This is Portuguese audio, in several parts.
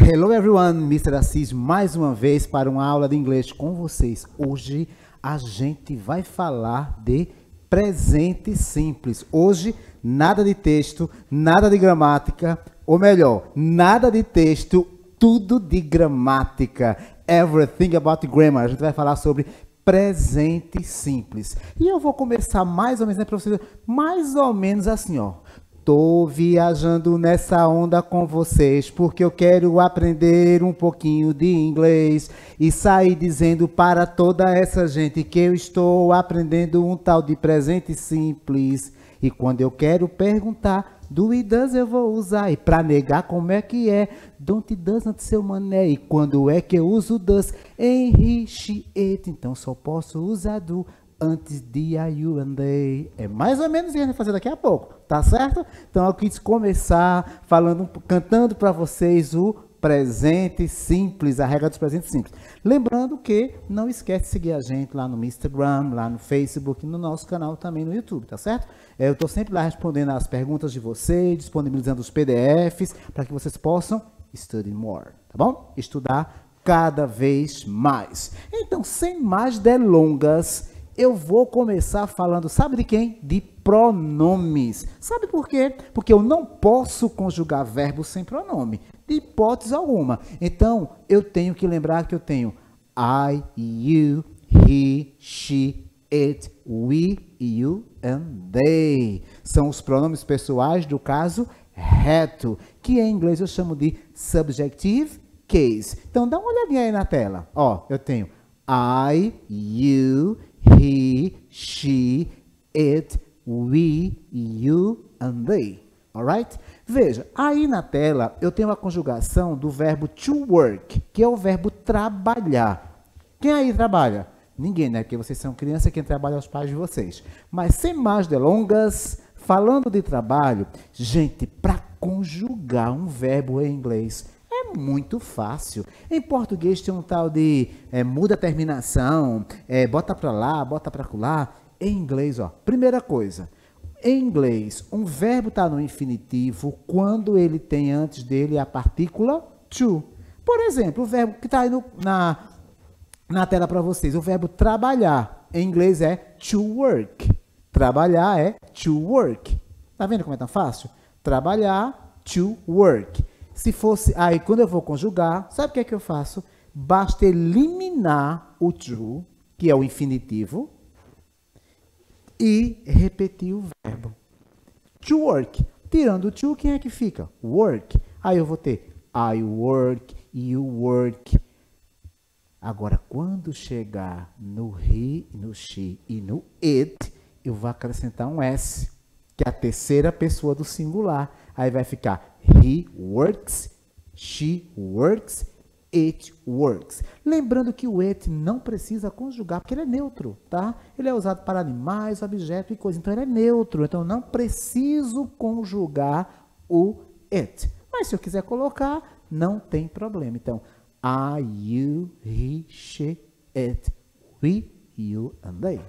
Hello everyone, Mr. Assis mais uma vez para uma aula de inglês com vocês. Hoje a gente vai falar de presente simples. Hoje nada de texto, nada de gramática, ou melhor, nada de texto, tudo de gramática. Everything about grammar. A gente vai falar sobre presente simples. E eu vou começar mais ou menos, para vocês, mais ou menos assim, ó. Tô viajando nessa onda com vocês porque eu quero aprender um pouquinho de inglês e sair dizendo para toda essa gente que eu estou aprendendo um tal de presente simples. E quando eu quero perguntar do it does eu vou usar, e para negar como é que é, don't it doesn't seu mané. E quando é que eu uso does em he, she, it, então só posso usar do antes de I, you and they. É mais ou menos o que a gente vai fazer daqui a pouco, tá certo? Então eu quis começar falando, cantando para vocês o presente simples, a regra dos presentes simples. Lembrando que não esquece de seguir a gente lá no Instagram, lá no Facebook, no nosso canal também no YouTube, tá certo? Eu estou sempre lá respondendo as perguntas de vocês, disponibilizando os PDFs para que vocês possam study more, tá bom? Estudar cada vez mais. Então, sem mais delongas, eu vou começar falando, sabe de quem? De pronomes. Sabe por quê? Porque eu não posso conjugar verbos sem pronome, de hipótese alguma. Então, eu tenho que lembrar que eu tenho I, you, he, she, it, we, you and they. São os pronomes pessoais do caso reto, que em inglês eu chamo de subjective case. Então, dá uma olhadinha aí na tela. Ó, eu tenho I, you, he, she, it, we, you and they. Alright? Veja, aí na tela eu tenho a conjugação do verbo to work, que é o verbo trabalhar. Quem aí trabalha? Ninguém, né? Porque vocês são crianças e quem trabalha é os pais de vocês. Mas sem mais delongas, falando de trabalho, gente, para conjugar um verbo em inglês é muito fácil. Em português tem um tal de muda a terminação, bota para lá, bota para lá. Em inglês, ó, primeira coisa, em inglês, um verbo está no infinitivo quando ele tem antes dele a partícula to. Por exemplo, o verbo que está aí na tela para vocês, o verbo trabalhar, em inglês é to work. Trabalhar é to work. Tá vendo como é tão fácil? Trabalhar, to work. Se fosse, aí quando eu vou conjugar, sabe o que eu faço? Basta eliminar o to, que é o infinitivo, e repetir o verbo. To work. Tirando o to, quem é que fica? Work. Aí eu vou ter I work, you work. Agora, quando chegar no he, no she e no it, eu vou acrescentar um S, que é a terceira pessoa do singular. Aí vai ficar he works, she works, it works. Lembrando que o it não precisa conjugar, porque ele é neutro, tá? Ele é usado para animais, objetos e coisas. Então, ele é neutro. Então, não preciso conjugar o it. Mas, se eu quiser colocar, não tem problema. Então, I, you, he, she, it, we, you and they.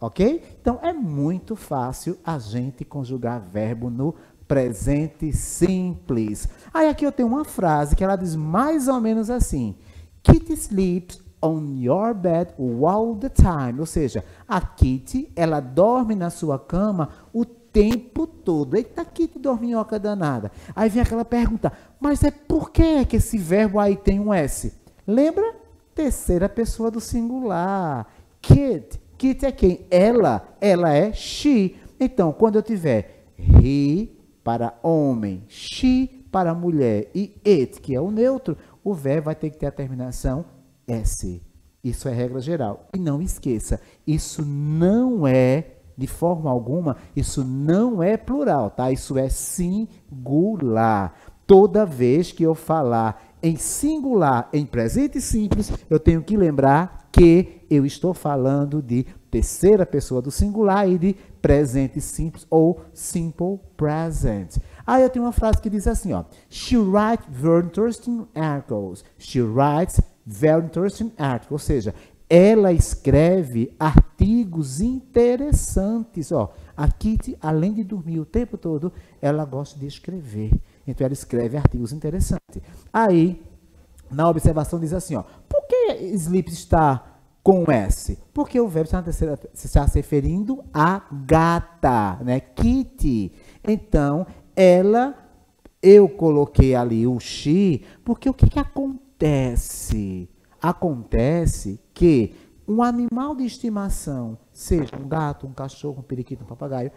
Ok? Então, é muito fácil a gente conjugar verbo no presente simples. Aí aqui eu tenho uma frase que ela diz mais ou menos assim: Kitty sleeps on your bed all the time. Ou seja, a Kitty, ela dorme na sua cama o tempo todo. Eita, Kitty dorminhoca danada. Aí vem aquela pergunta, mas por que esse verbo aí tem um S? Lembra? Terceira pessoa do singular. Kitty. Kitty é quem? Ela é she. Então, quando eu tiver he para homem, she para mulher e it, que é o neutro, o verbo vai ter que ter a terminação S. Isso é regra geral. E não esqueça, isso não é, de forma alguma, isso não é plural, tá? Isso é singular. Toda vez que eu falar em singular, em presente simples, eu tenho que lembrar que eu estou falando de terceira pessoa do singular e de presente simples ou simple present. Aí eu tenho uma frase que diz assim, ó. She writes very interesting articles. She writes very interesting articles. Ou seja, ela escreve artigos interessantes. Ó, a Kitty, além de dormir o tempo todo, ela gosta de escrever. Então, ela escreve artigos interessantes. Aí, na observação diz assim, ó, por que sleeps está com S? Porque o verbo está se referindo a gata, né? Kitty. Então, eu coloquei ali o she, porque o que acontece? Acontece que um animal de estimação, seja um gato, um cachorro, um periquito, um papagaio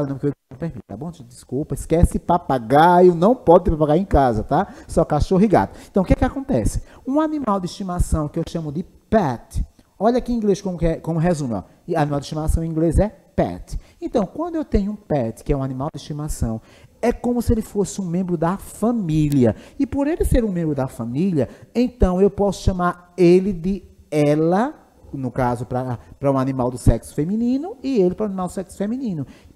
não que eu não permito, tá bom? Desculpa, esquece papagaio, não pode ter papagaio em casa, tá? Só cachorro e gato. Então, o que acontece? Um animal de estimação que eu chamo de pet, olha aqui em inglês como resume, ó. E animal de estimação em inglês é pet. Então, quando eu tenho um pet, que é um animal de estimação, é como se ele fosse um membro da família. E por ele ser um membro da família, então eu posso chamar ele de ela, no caso para um animal do sexo feminino, e ele para um animal do sexo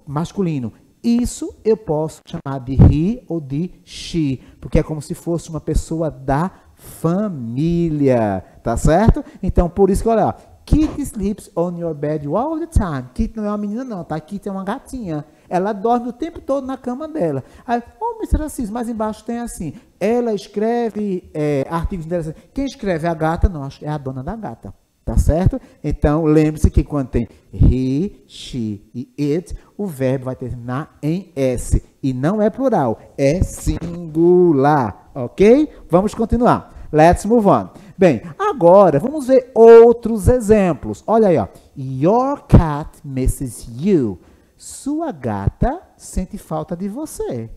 masculino. Isso eu posso chamar de he ou de she, porque é como se fosse uma pessoa da família, tá certo? Então, por isso que, olha, Kitty sleeps on your bed all the time. Kitty não é uma menina não, tá? Kitty é uma gatinha. Ela dorme o tempo todo na cama dela. Aí, Mr. Assis, mais embaixo tem assim, ela escreve artigos interessantes. Quem escreve é a gata? Não, acho que é a dona da gata. Tá certo? Então, lembre-se que quando tem he, she e it, o verbo vai terminar em S. E não é plural, é singular. Ok? Vamos continuar. Let's move on. Bem, agora vamos ver outros exemplos. Olha aí, ó. Your cat misses you. Sua gata sente falta de você.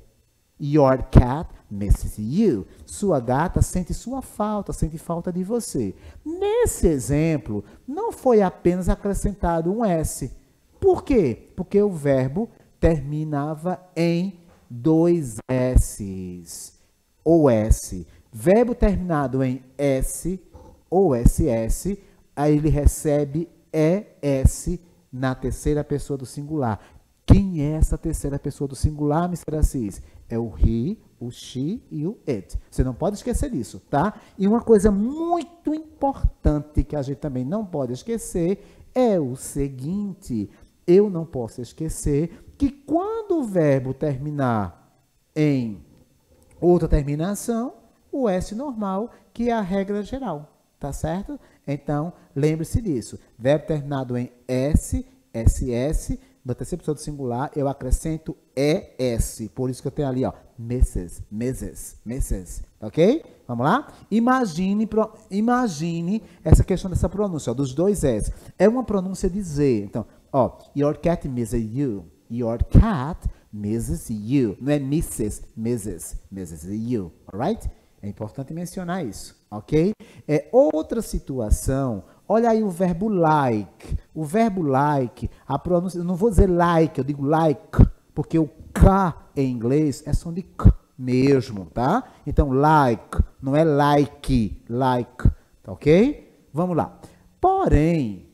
Your cat misses you. Sua gata sente sua falta, sente falta de você. Nesse exemplo, não foi apenas acrescentado um S. Por quê? Porque o verbo terminava em dois S's. Ou S. Verbo terminado em S ou SS, aí ele recebe ES na terceira pessoa do singular. Quem é essa terceira pessoa do singular, Mr. Assis? É o he, o she e o it. Você não pode esquecer disso, tá? E uma coisa muito importante que a gente também não pode esquecer é o seguinte: eu não posso esquecer que quando o verbo terminar em outra terminação, o S normal, que é a regra geral, tá certo? Então, lembre-se disso. Verbo terminado em S, SS, na terceira pessoa do singular, eu acrescento ES. Por isso que eu tenho ali, ó, Mrs., ok? Vamos lá? Imagine essa questão dessa pronúncia, ó, dos dois S. É uma pronúncia de Z. Então, ó, your cat misses you. Your cat misses you. Não é Mrs., misses you, alright? É importante mencionar isso, ok? Outra situação, olha aí o verbo like. O verbo like, a pronúncia, eu não vou dizer like, eu digo like, porque o K em inglês é som de K mesmo, tá? Então, like, não é like, tá ok? Vamos lá. Porém,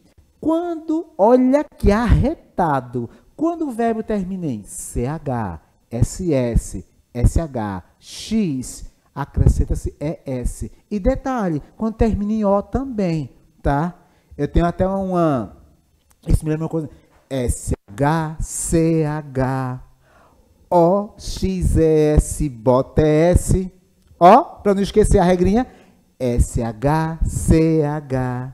olha que arretado, quando o verbo termina em CH, SS, SH, X, acrescenta-se ES. E detalhe, quando termina em O também, tá? Eu tenho até isso me lembra uma coisa. SH, CH, O, X, ES, bota S. Ó, para não esquecer a regrinha. SH, CH,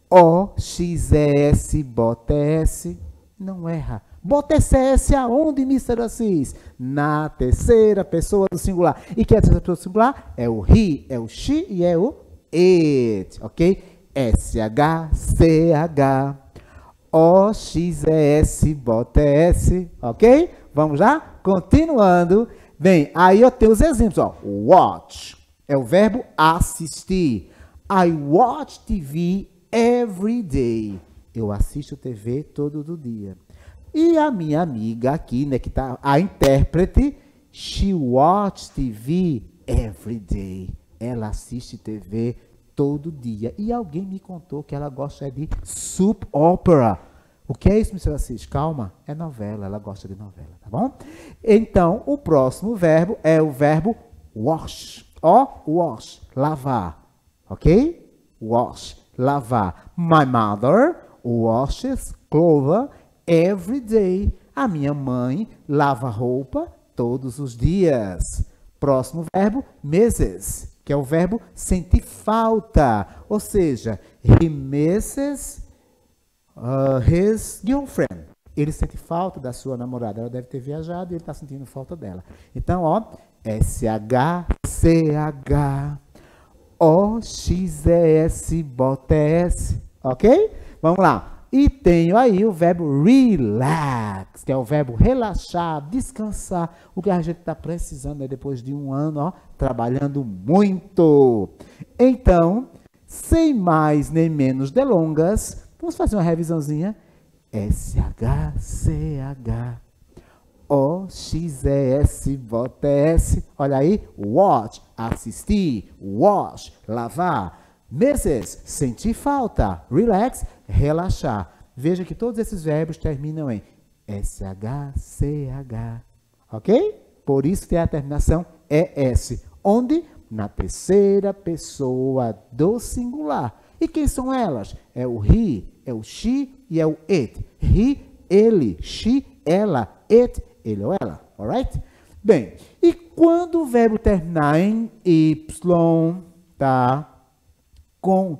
O, X, ES, bota S. Não erra. Bota esse S aonde, Mr. Assis? Na terceira pessoa do singular. E que é a terceira pessoa do singular? É o he, é o she e é o it, ok? SH, CH, O, X, S, bota S, ok? Vamos lá? Continuando. Bem, aí eu tenho os exemplos, ó. Watch é o verbo assistir. I watch TV every day. Eu assisto TV todo dia. E a minha amiga aqui, né, que tá a intérprete, she watches TV every day. Ela assiste TV todo dia. E alguém me contou que ela gosta de soap opera. O que é isso, Mr. Assis? Calma, é novela, ela gosta de novela, tá bom? Então, o próximo verbo é o verbo wash. Ó, wash, lavar, ok? Wash, lavar. My mother washes clothes every day. A minha mãe lava roupa todos os dias. Próximo verbo, Mrs., que é o verbo sentir falta. Ou seja, he misses his girlfriend. Ele sente falta da sua namorada. Ela deve ter viajado e ele está sentindo falta dela. Então, ó, SHCHOXES, ok? Vamos lá. E tenho aí o verbo relax, que é o verbo relaxar, descansar, o que a gente está precisando, né, depois de um ano, ó, trabalhando muito. Então, sem mais nem menos delongas, vamos fazer uma revisãozinha. SHCHOXES, olha aí, watch, assistir, wash, lavar. Misses, sentir falta. Relax, relaxar. Veja que todos esses verbos terminam em SHCH. Ok? Por isso tem a terminação ES. Onde? Na terceira pessoa do singular. E quem são elas? É o he, é o she e é o it. He, ele, she, ela, it, ele ou ela. Alright? Bem, e quando o verbo terminar em Y, tá? Com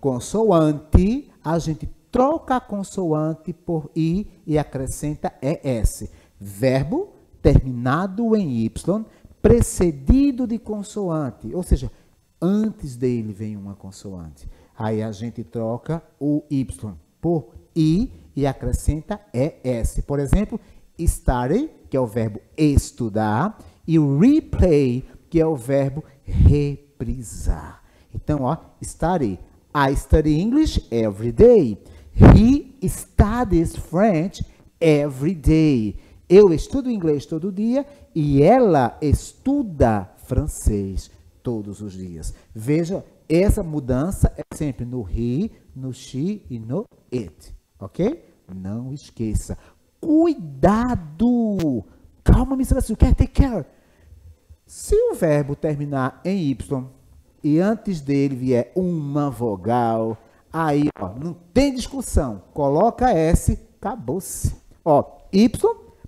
consoante, a gente troca a consoante por I e acrescenta ES. Verbo terminado em Y, precedido de consoante. Ou seja, antes dele vem uma consoante. Aí a gente troca o Y por I e acrescenta ES. Por exemplo, study, que é o verbo estudar, e replay, que é o verbo reprisar. Então, ó, study. I study English every day. He studies French every day. Eu estudo inglês todo dia e ela estuda francês todos os dias. Veja, essa mudança é sempre no he, no she e no it. Ok? Não esqueça. Cuidado! Calma, Miss Brasil, quer take care. Se o verbo terminar em Y e antes dele vier uma vogal, aí, ó, não tem discussão. Coloca S, acabou-se. Ó, Y,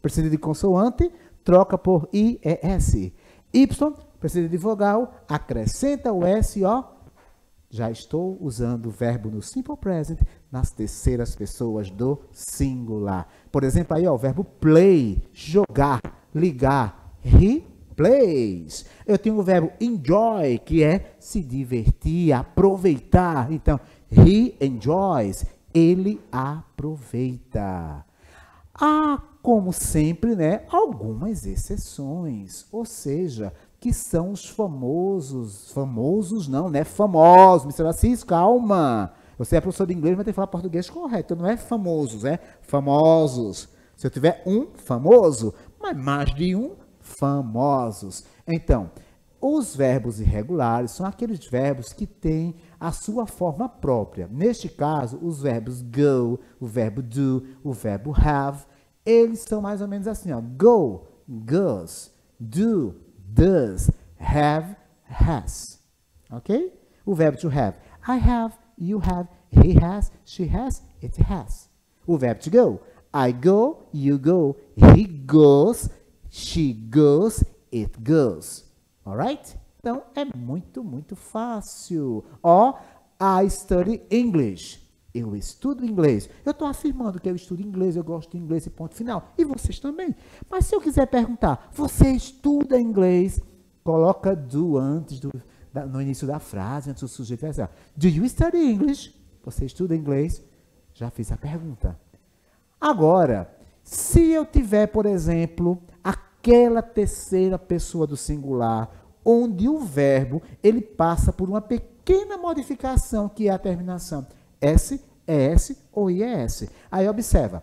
precisa de consoante, troca por IES. Y, precisa de vogal, acrescenta o S, ó. Já estou usando o verbo no simple present nas terceiras pessoas do singular. Por exemplo, aí, ó, o verbo play, jogar, ligar, he plays. Eu tenho o verbo enjoy, que é se divertir, aproveitar. Então, he enjoys, ele aproveita. Há, como sempre, né, algumas exceções, ou seja, que são os famosos não, né, famosos, Mr. Assis, calma. Você é professor de inglês, mas tem que falar português correto, não é famosos, é famosos. Se eu tiver um famoso, mas mais de um famosos. Então, os verbos irregulares são aqueles verbos que têm a sua forma própria. Neste caso, os verbos go, o verbo do, o verbo have, eles são mais ou menos assim, ó. Go, goes, do, does, have, has. Ok? O verbo to have. I have, you have, he has, she has, it has. O verbo to go. I go, you go, he goes, she goes, it goes. Alright? Então, é muito, muito fácil. Ó, I study English. Eu estudo inglês. Eu estou afirmando que eu estudo inglês, eu gosto de inglês e ponto final. E vocês também. Mas se eu quiser perguntar, você estuda inglês? Coloca do antes, no início da frase, antes do sujeito. Do you study English? Você estuda inglês? Já fiz a pergunta. Agora, se eu tiver, por exemplo, aquela terceira pessoa do singular, onde o verbo ele passa por uma pequena modificação, que é a terminação S, ES ou IES. Aí observa,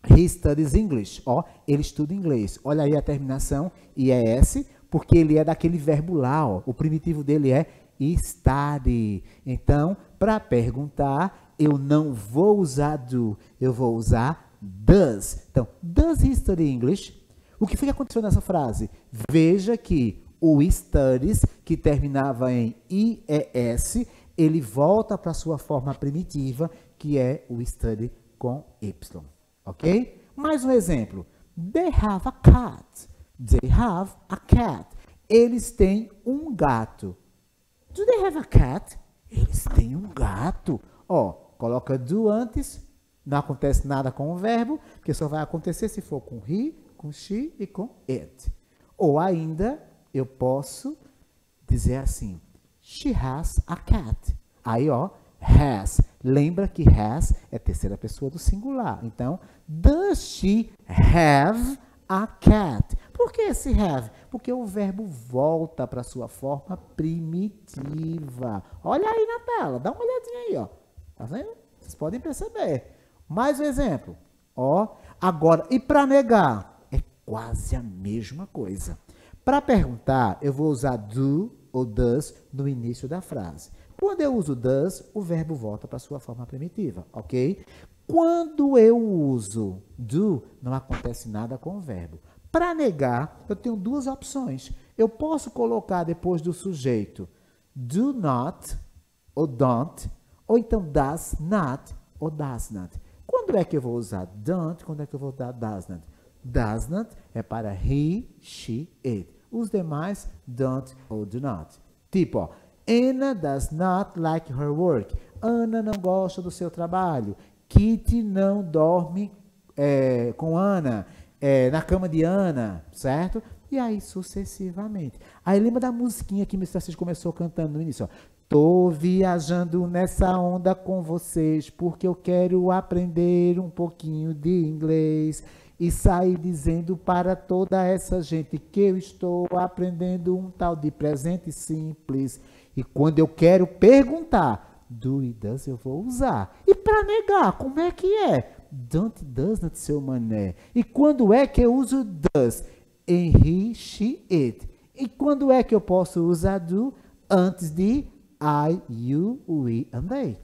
he studies English, ó, ele estuda inglês. Olha aí a terminação IES, porque ele é daquele verbo lá, ó, o primitivo dele é study. Então, para perguntar, eu não vou usar do, eu vou usar does. Então, does he study English? O que foi que aconteceu nessa frase? Veja que o studies, que terminava em IES, ele volta para a sua forma primitiva, que é o study com Y. Ok? Mais um exemplo. They have a cat. They have a cat. Eles têm um gato. Do they have a cat? Eles têm um gato. Ó, coloca do antes, não acontece nada com o verbo, porque só vai acontecer se for com he, com she e com it. Ou ainda, eu posso dizer assim, she has a cat. Aí, ó, has. Lembra que has é terceira pessoa do singular. Então, does she have a cat? Por que esse have? Porque o verbo volta para sua forma primitiva. Olha aí na tela, dá uma olhadinha aí, ó. Tá vendo? Vocês podem perceber. Mais um exemplo. Ó, agora, e para negar? É quase a mesma coisa. Para perguntar, eu vou usar do ou does no início da frase. Quando eu uso does, o verbo volta para sua forma primitiva, ok? Quando eu uso do, não acontece nada com o verbo. Para negar, eu tenho duas opções. Eu posso colocar depois do sujeito do not ou don't, ou então does not ou does not. Quando é que eu vou usar don't? Quando é que eu vou usar does not? Does not é para he, she, it. Os demais don't ou do not. Tipo, ó, Anna does not like her work. Ana não gosta do seu trabalho. Kitty não dorme com Ana, na cama de Ana, certo? E aí sucessivamente. Aí lembra da musiquinha que o Mr. Assis começou cantando no início, ó. Tô viajando nessa onda com vocês porque eu quero aprender um pouquinho de inglês e sair dizendo para toda essa gente que eu estou aprendendo um tal de presente simples. E quando eu quero perguntar, do e does eu vou usar. E para negar, como é que é? Don't, does not, seu mané. E quando é que eu uso does? Em he, she, it. E quando é que eu posso usar do antes de I, you, we and they?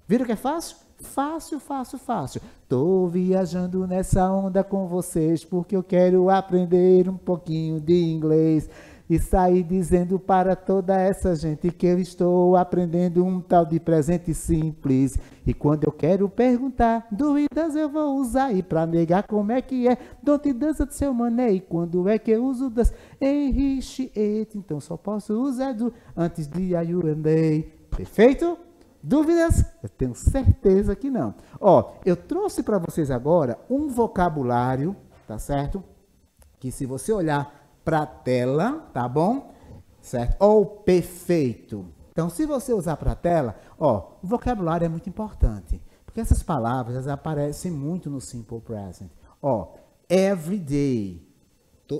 Viram que é fácil? Fácil, fácil, fácil. Tô viajando nessa onda com vocês porque eu quero aprender um pouquinho de inglês e sair dizendo para toda essa gente que eu estou aprendendo um tal de presente simples. E quando eu quero perguntar, dúvidas eu vou usar. E para negar como é que é, don't does it, seu mané. E quando é que eu uso does? Em he, she, it. Então só posso usar do antes de I, you and they. Perfeito? Dúvidas? Eu tenho certeza que não. Ó, eu trouxe para vocês agora um vocabulário, tá certo? Que se você olhar para a tela, tá bom? Certo? Ou perfeito. Então, se você usar para a tela, ó, o vocabulário é muito importante, porque essas palavras elas aparecem muito no Simple Present. Ó, everyday.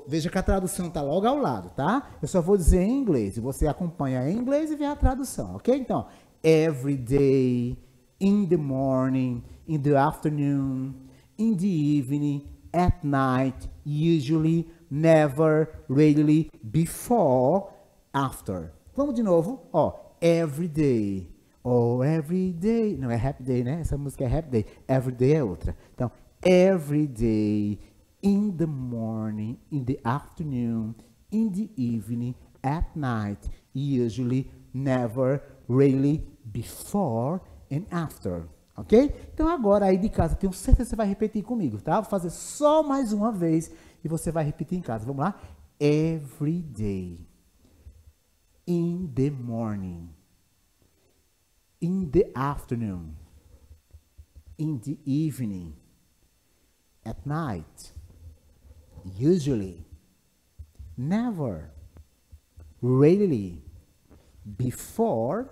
Veja que a tradução está logo ao lado, tá? Eu só vou dizer em inglês, e você acompanha em inglês e vê a tradução, ok? Então, every day, in the morning, in the afternoon, in the evening, at night, usually, never, rarely, before, after. Vamos de novo, ó, every day, oh, every day, não é happy day, né? Essa música é happy day, every day é outra. Então, every day, in the morning, in the afternoon, in the evening, at night, usually, never, rarely, before and after, ok? Então agora aí de casa, tenho certeza que você vai repetir comigo, tá? Vou fazer só mais uma vez e você vai repetir em casa. Vamos lá? Every day, in the morning, in the afternoon, in the evening, at night, usually, never, rarely, before,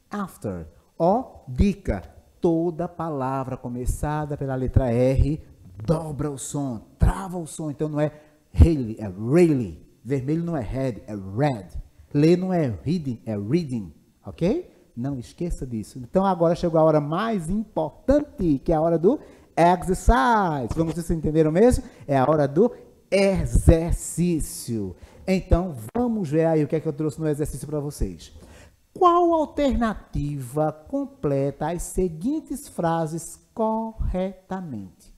after. Ó, dica, toda palavra começada pela letra R dobra o som, trava o som. Então não é really, é really. Vermelho não é red, é red. Ler não é reading, é reading, ok? Não esqueça disso. Então agora chegou a hora mais importante, que é a hora do exercise. Vamos ver se vocês entenderam mesmo? É a hora do exercício. Então vamos ver aí o que é que eu trouxe no exercício para vocês. Qual alternativa completa as seguintes frases corretamente?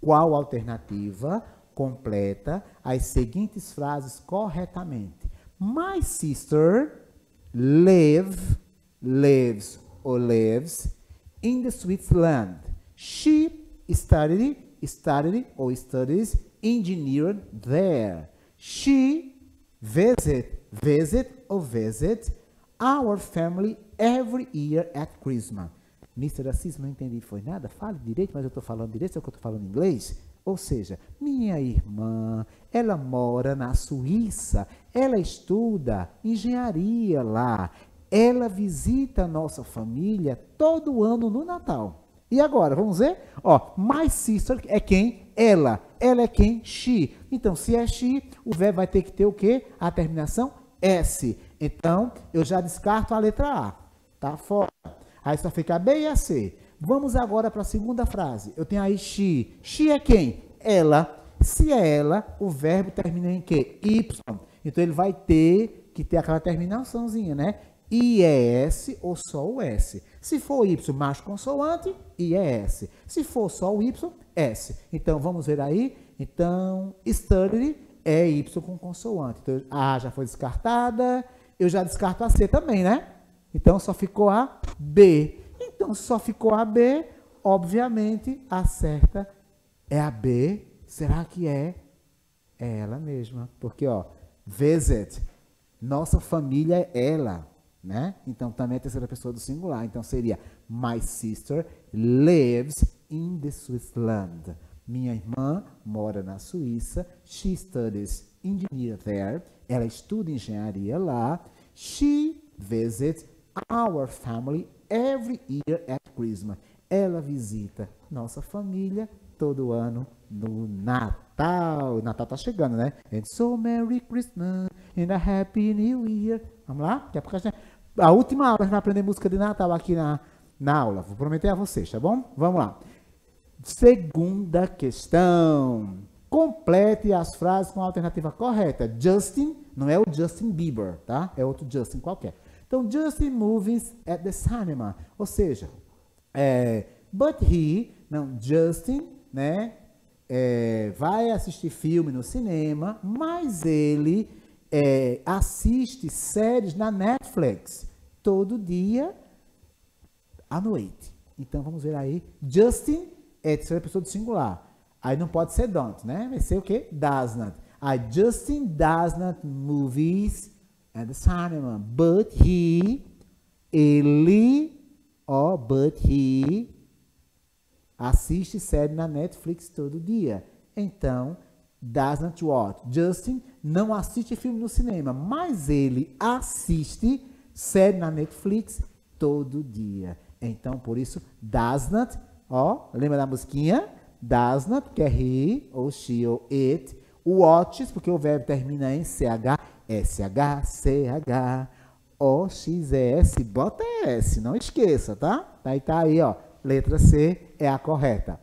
Qual alternativa completa as seguintes frases corretamente? My sister lives or lives in the Switzerland. She studied or studies engineering there. She Visit ou visit our family every year at Christmas. Mr. Assis, não entendi, foi nada? Fale direito, mas eu estou falando direito, só que eu estou falando inglês? Ou seja, minha irmã, ela mora na Suíça, ela estuda engenharia lá, ela visita a nossa família todo ano no Natal. E agora, vamos ver? Ó, my sister é quem? Ela. Ela é quem? She. Então, se é she, o verbo vai ter que ter o quê? A terminação S. Então, eu já descarto a letra A. Tá fora. Aí só fica a B e a C. Vamos agora para a segunda frase. Eu tenho aí she. She é quem? Ela. Se é ela, o verbo termina em quê? Y. Então, ele vai ter que ter aquela terminaçãozinha, né? IES ou só o S. Se for Y mais consoante, IES. Se for só o Y, S. Então, vamos ver aí. Então, study é Y com consoante. Então, a A já foi descartada. Eu já descarto a C também, né? Então, só ficou a B. Então, só ficou a B. Obviamente, a certa é a B. Será que é? É ela mesma. Porque, ó, visit. Nossa família é ela. Né? Então, também é a terceira pessoa do singular. Então, seria my sister lives in the Switzerland. Minha irmã mora na Suíça. She studies engineering there. Ela estuda engenharia lá. She visits our family every year at Christmas. Ela visita nossa família todo ano no Natal. O Natal tá chegando, né? And so Merry Christmas and a Happy New Year. Vamos lá? Daqui a pouco a última aula a gente vai aprender música de Natal aqui na aula. Vou prometer a vocês, tá bom? Vamos lá. Segunda questão. Complete as frases com a alternativa correta. Justin, não é o Justin Bieber, tá? É outro Justin qualquer. Então, Justin movies at the cinema. Ou seja, but he, não, Justin, né? Vai assistir filme no cinema, mas ele assiste séries na Netflix todo dia à noite. Então, vamos ver aí. Justin é terceira pessoa do singular. Aí não pode ser don't, né? Vai ser o quê? Does not. Justin does not movies at the cinema. But he assiste série na Netflix todo dia. Então, does not what? Justin não assiste filme no cinema, mas ele assiste série na Netflix todo dia. Então, por isso, does not, ó, lembra da musiquinha? Does not, que é he, ou she, ou it. Watches, porque o verbo termina em CH, SH, CH, O, X, S, bota S, não esqueça, tá? Aí tá aí, ó, letra C é a correta.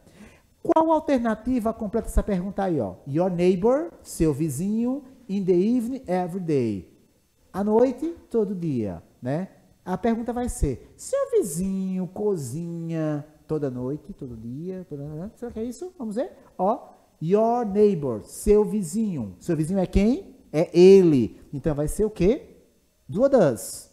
Qual alternativa completa essa pergunta aí, ó? Your neighbor, seu vizinho, in the evening, every day. À noite, todo dia, né? A pergunta vai ser, seu vizinho cozinha toda noite, todo dia, será que é isso? Vamos ver? Ó, your neighbor, seu vizinho. Seu vizinho é quem? É ele. Então, vai ser o quê? Do does.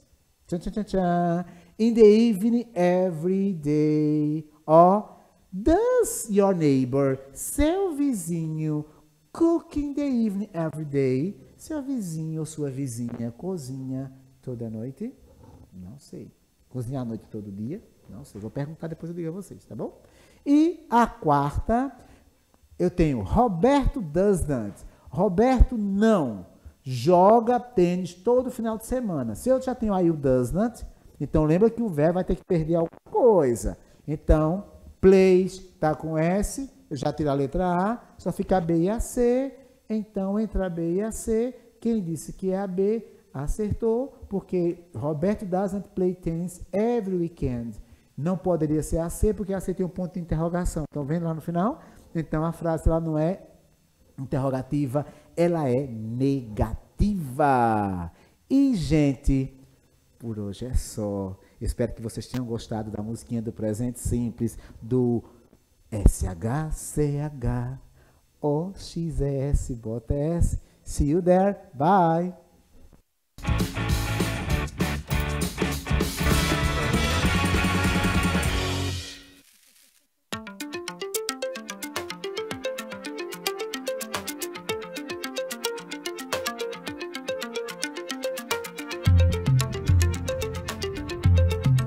Tchan, tchan, tchan, tchan. In the evening, every day. Ó, does your neighbor, seu vizinho, cook in the evening, every day? Seu vizinho ou sua vizinha cozinha toda noite? Não sei. Cozinhar à noite todo dia? Não sei. Vou perguntar, depois eu digo a vocês, tá bom? E a quarta, eu tenho Roberto does not. Roberto não joga tênis todo final de semana. Se eu já tenho aí o does not, então lembra que o verbo vai ter que perder alguma coisa. Então, plays está com S, eu já tiro a letra A, só fica a B e a C. Então, entre a B e a C, quem disse que é a B, acertou, porque Roberto doesn't play tennis every weekend. Não poderia ser a C, porque a C tem um ponto de interrogação. Estão vendo lá no final? Então, a frase ela não é interrogativa, ela é negativa. E, gente, por hoje é só. Espero que vocês tenham gostado da musiquinha do Presente Simples, do SHCH, OXS, bota S. See you there. Bye.